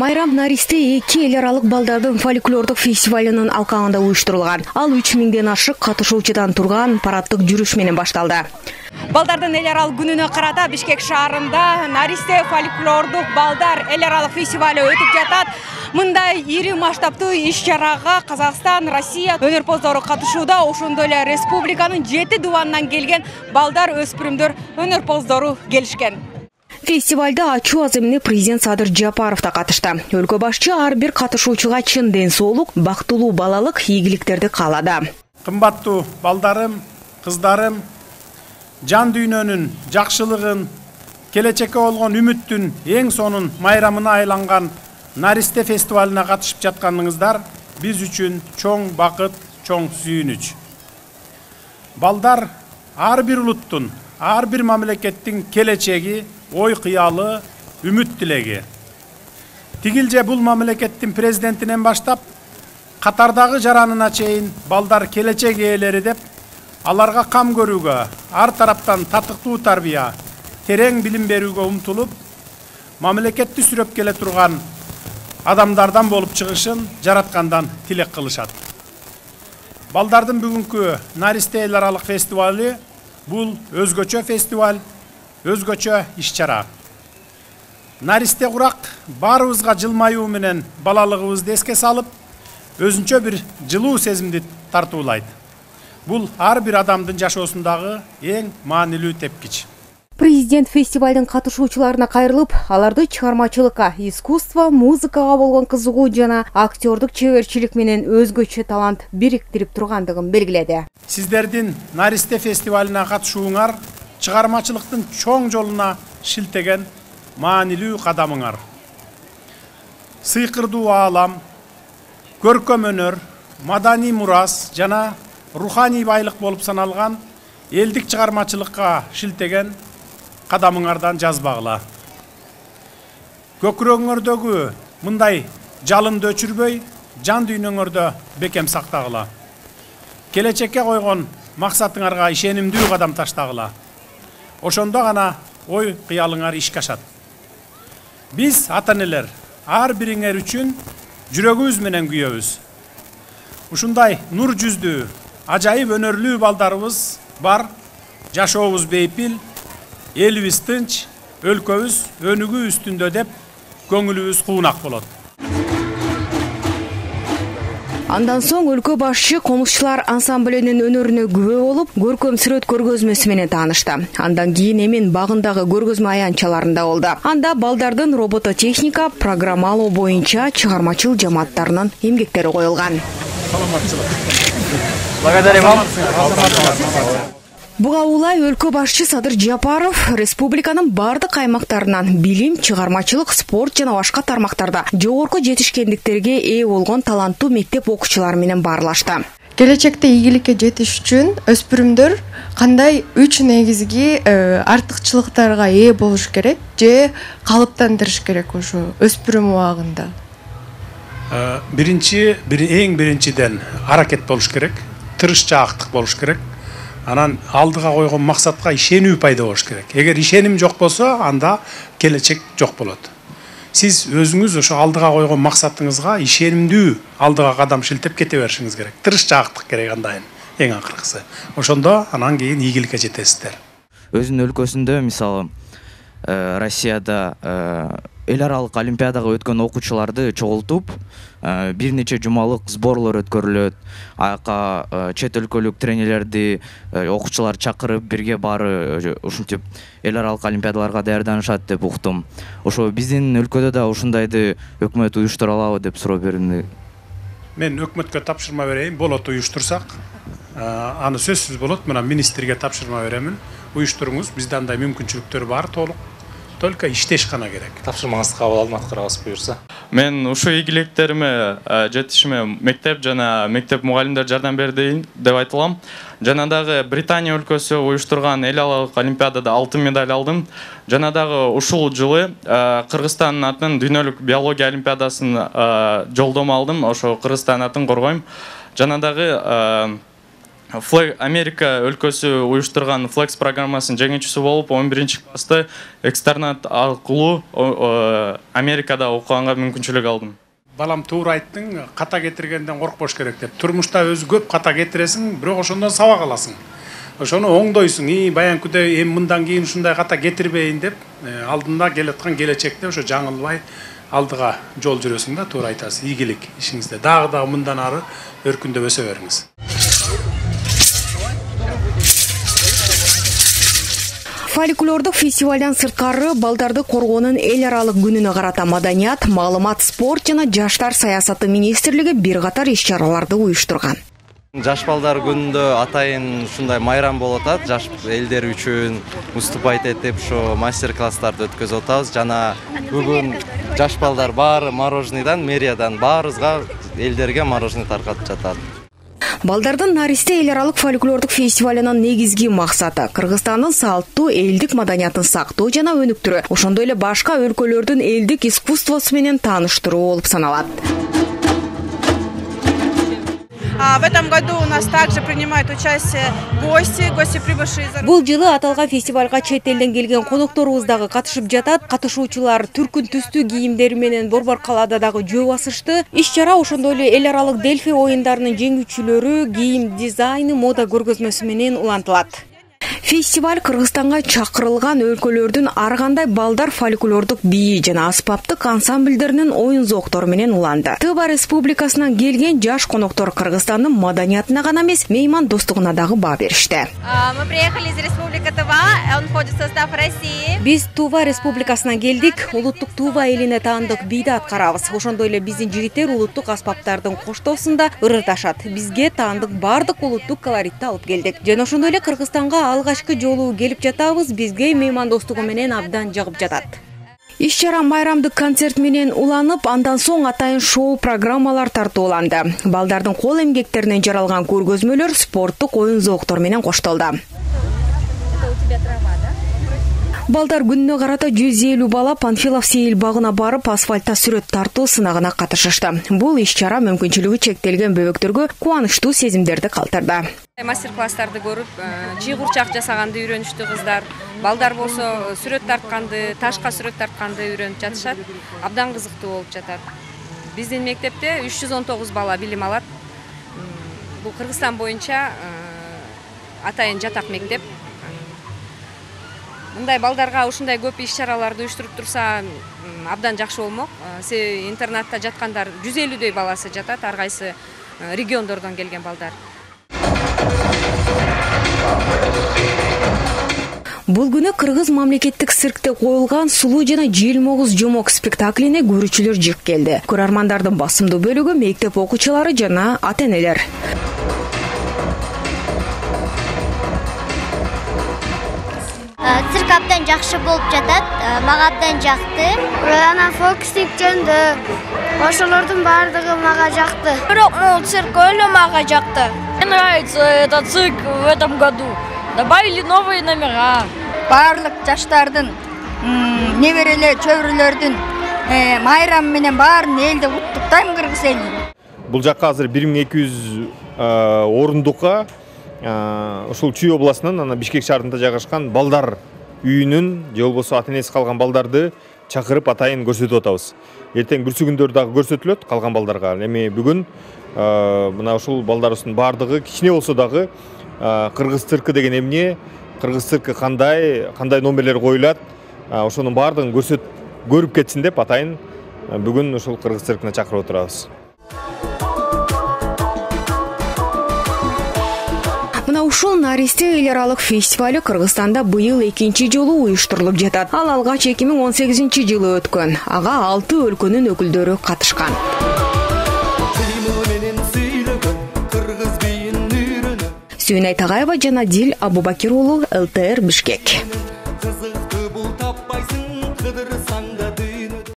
Майрам Наристе 2 эл аралык балдардын фольклордук фестивалынын алкагында уюштурулган. Ал 3000ден ашык катышуучудан турган параддык жүрүш менен башталды. Балдардын эл аралык күнүнө карата Бишкек шаарында Наристе фольклордук балдар эл аралык фестивалы өтүп жатат. Мындай ири масштабтуу иш-чарага Казакстан, Россия өнөрпоздору катышууда, ошондой эле республиканын 7 дубанынан келген балдар, өспүрүмдөр өнөрпоздору келишкен. Фестивалда ачуу аземине президент Садыр Жапаров да катышты. Өлкө башчы ар бир катышуучуга чын ден соолук, бактылуу балалык ийгиликтерди каалады. Кымбаттуу балдарым, кыздарым, жан дүйнөнүн жакшылыгын, келечекке болгон үмүттүн эң сонун майрамына айланган Наристе фестивалына катышып жатканыңыздар биз үчүн чоң бакыт, чоң сүйүнүч. Балдар ар бир улуттун, ар бир мамлекеттин келечеги, ой кыялы, үмүт тилеги. Тигилже бул мамлекеттин президентинен баштап, катардагы жаранына чейин балдар келечек ээлери деп, аларга кам көрүүгө, ар тараптан татыктуу тарбия, терең билим берүүгө умтулуп, мамлекетти сүрөп келе турган адамдардан болуп чыгышын жараткандан тилек кылышат. Балдардын бүгүнкү Наристе эл аралык фестивалы бул өзгөчө фестиваль, өзгөчө иш-чара. Наристе курак баарыбызга жылмаюу менен балалыгыбызды эске салып, өзүнчө бир жылуу сезимди тартуулайт. Бул ар бир адамдын жашоосундагы эң маанилүү тепкич. Президент фестивалдын катышуучуларына кайрылып, аларды чыгармачылыкка, искусство, музыкага болгон кызыгуу жана актёрдук чеберчилик менен өзгөчө талант бириктирип тургандыгын белгиледи. Сиздердин Наристе фестивалына катышууңар чыгармачылыктын чоң жолуна шилтеген маанилүү кадамыңар. Сыйкырдуу аалам, көркөм өнөр, маданий мурас жана руханий байлык болуп саналган элдик чыгармачылыкка шилтеген кадамыңардан жазбагыла. Көкүрөгүңөрдөгү мындай жалынды өчүрбөй, жан дүйнөңөрдө бекем сактагыла. Келечекке койгон максатыңарга ишенимдүү кадам таштагыла. Ошондо гана ой кыялыңар ишке ашат. Биз ата-энелер ар бириңер үчүн жүрөгүбүз менен күйөбүз. Ушундай нур жүздүү, ажайып өнөрлүү балдарыбыз бар, жашообуз бейпил, элибиз тынч, өлкөбүз өнүгүү үстүндө деп көңүлүбүз куунак болот. Андан соң өлкө башчы комузчулар ансамблинин өнөрүнө күбө болуп, көркөм сүрөт көргөзмөсү менен таанышты. Андан кийин Эмин багындагы көргөзмө аянтчаларында болду. Анда балдардын робототехника, программалоо боюнча чыгармачыл жамааттарынын эмгектери коюлган. Благодарим вам. Буга улай өлкө башчы Садыр Жапаров республиканын бардык аймактарынан билим, чыгармачылык, спорт жана башка тармактарда жогорку жетишкендиктерге ээ болгон таланттуу мектеп окуучулары менен баарлашты. Келечекте ийгиликке жетиш үчүн өспүрүмдөр кандай 3 негизги артыкчылыктарга ээ болуш керек же калыптандырыш керек ошо өспүрүм убагында? Эң биринчиден аракет болуш керек, тырышчаактык болуш керек. Анан алдыга койгон максатка ишенүү пайда болуш керек. Эгер ишеним жок болсо, анда келечек жок болот. Сиз өзүңүз ошо алдыга койгон максатыңызга ишенимдүү алдыга кадам шилтеп кете беришиңиз керек. Тырышчаактык керек андайын эң акыркысы. Ошондо анан кийин ийгиликке жетесиздер. Өзүнүн өлкөсүндө мисалы Россияда эл аралык олимпиадага өткөн окуучуларды чогултуп, бир нече жумалык сборлор өткөрүлөт. Аяка чет өлкөлүк тренерлерди окуучулар чакырып, бирге баары ушинтип эл аралык олимпиадаларга даярданышат деп уктум. Ошо биздин өлкөдө да ушундайды өкмөт уюштура алабы деп суроо берди. Мен өкмөткө тапшырма берейин, болот уюштурсак. Аны сөзсүз болот, мына министрге тапшырма беремин. Уюштуруңуз, бизде андай мүмкүнчүлүктөр бар толук. Только иштеш гана керек. Тапшырмаңызды кабыл алдым, аткарабыз буюрса. Мен ушу ийгиликтериме жетишиме мектеп жана мектеп мугалимдер жардам берди деп айтылам. Жана дагы Британия өлкөсү уюштурган эл аралык олимпиадада алтын медаль алдым. Жана дагы ушул жылы Кыргызстандын атын дүйнөлүк биология олимпиадасын жолдомо алдым. Ошо Кыргызстандын атын коргойм. Жана дагы Америка өлкөсү уюштурган Flex программасынын жеңүүчүсү болуп, 11 классты экстернат аркылуу Америкада окуганга мүмкүнчүлүк алдым. Балам туура айттың, ката кетиргенден коркпош керек деп. Турмушта өзү көп ката кетиресиң, бирок ошондон сабак аласың. Ошону оңдойсуң. Баянкыдай мындан кийин ушундай ката кетирбейин деп, алдында келаткан келечекте ошо жаңылбай алдыга жол жүрөсүң да, туура айтасыз. Ийгилик ишиңизде. Дагы мындан ары өркүндөп өсө бериңиз. Фольклордук фестивалдан сырткары балдарды коргоонун эл аралык күнүнө карата маданият, маалымат, спорт жана жаштар саясаты министрлиги бир катар иш-чараларды уюштурган. Жаш балдар күнүндө атайын ушундай майрам болуп атат. Жаш элдер үчүн выступать этип, ошо мастер-класстарды өткөзүп атабыз. Жана бүгүн жаш балдар баары мороженыйдан, мэриядан баарыбызга элдерге мороженый таркатып жатат. Балдардын Наристе эл аралык фольклордук фестивалынын негизги максаты Кыргызстандын салттуу элдик маданиятын сактоо жана өнүктүрүү, ошондой эле башка өлкөлөрдүн элдик искусствосу менен тааныштыруу болуп саналат. В этом году у нас также принимают участие гости прибывшие из... Бул жылы аталган фестивалга чет элден келген конокторубуз дагы катышып жатат. Катышуучулар түркүн түстүү кийимдери менен борбор калаада дагы жөө басышты. Иш-чара ошондой эле эл аралык Дельфи оюндарынын жеңүүчүлөрү кийим дизайны, мода көргөзмөсү менен улантылат. Фестиваль Кыргызстанга чакырылган өлкөлөрдүн ар кандай балдар фольклордук бии жана аспаптык ансамбльдеринин оюн зооктору менен уланды. Тыва Республикасынан келген жаш коноктор Кыргызстандын маданиятына гана эмес, мейман достугуна дагы баа беришти. Мы приехали из Республики Тыва, он входит в состав России. Биз Тува Республикасынан келдик, улуттук Тува элине таандык бийди аткарабыз. Ошондой эле биздин жигиттер улуттук аспаптардын коштоосунда ырырдашат. Бизге таандык бардык улуттук колоритти алып келдик. Жана ошондой эле Кыргызстанга алгачкы жолу келип жатабыз, бизге мейман достугу менен абдан жагып жатат. Иш-чара майрамдык концерт менен уланып, андан соң атайын шоу программалар тартууланды. Балдардын кол эмгектеринен жаралган көргөзмөлөр спорттук оюн зооктор менен коштолду. Балдар күнүнө карата 150 бала Панфилов сейил багына барып, асфальтта сүрөт тартуу сынагына катышышты. Бул иш-чара мүмкүнчүлүгү чектелген бөбөктөргө кубанычтуу сезимдерди калтырды. Мастер-класстарды көрүп, жыйгурчак жасаганды үйрөнүштү кыздар. Балдар болсо сүрөт тартканды, ташка сүрөт тартканды үйрөнүп жатышат. Абдан кызыктуу болуп жатат. Биздин мектепте 319 бала билим алат. Бул Кыргызстан боюнча атайын жатак мектеп. Мындай балдарга ушундай көп иш-чараларды уюштуруп турса, абдан жакшы болмок. Интернатта жаткандар 150дөй баласы жатат, ар кайсы региондордон келген балдар. Бул күнү Кыргыз мамлекеттик циркте коюлган Сулуу жана Желмогуз жомок спектаклине көрүүчүлөр жык келди. Көрөрмандардын басымдуу бөлүгү мектеп окуучулары жана ата-энелер. Цирк абдан жакшы болуп жатат, мага абдан жакты. Анан фокусник жөнүндө ошолордун баардыгы мага жакты. Бирок могул цирк эле мага жакты. Мне нравится этот цирк в этом году. Добавили новые номера. Барлык жаштардын, неберелер, чөбүрөлөрдүн майрамы менен баарын элди куттуктайм Кыргыз элин. Бул жакка азыр 1200 орундукка ушул Чүй областынан анан Бишкек шаарында жайгашкан балдар үйүнүн же болбосо ата-энеси калган балдарды чакырып атайын көрсөтүп атабыз. Эртең бүрсү күндөр дагы көрсөтүлөт калган балдарга. Эми бүгүн мына ушул балдарыбыздын баардыгы кичине болсо дагы кыргыз циркы деген эмне, кыргыз циркы кандай номерлер коюлат, ошонун баардыгын көрүп кетсин деп атайын бүгүн ушул кыргыз циркине чакырып отурабыз. Мына ушул Наристе эл аралык фестивалы Кыргызстанда быйыл 2-чи жолу уюштурулуп жатат. Ал алгач 2018-жылы өткөн. Ага 6 өлкөнүн өкүлдөрү катышкан. Сүйүнай Тагаева жана Дил Абубакир уулу, ЛТР Бишкек.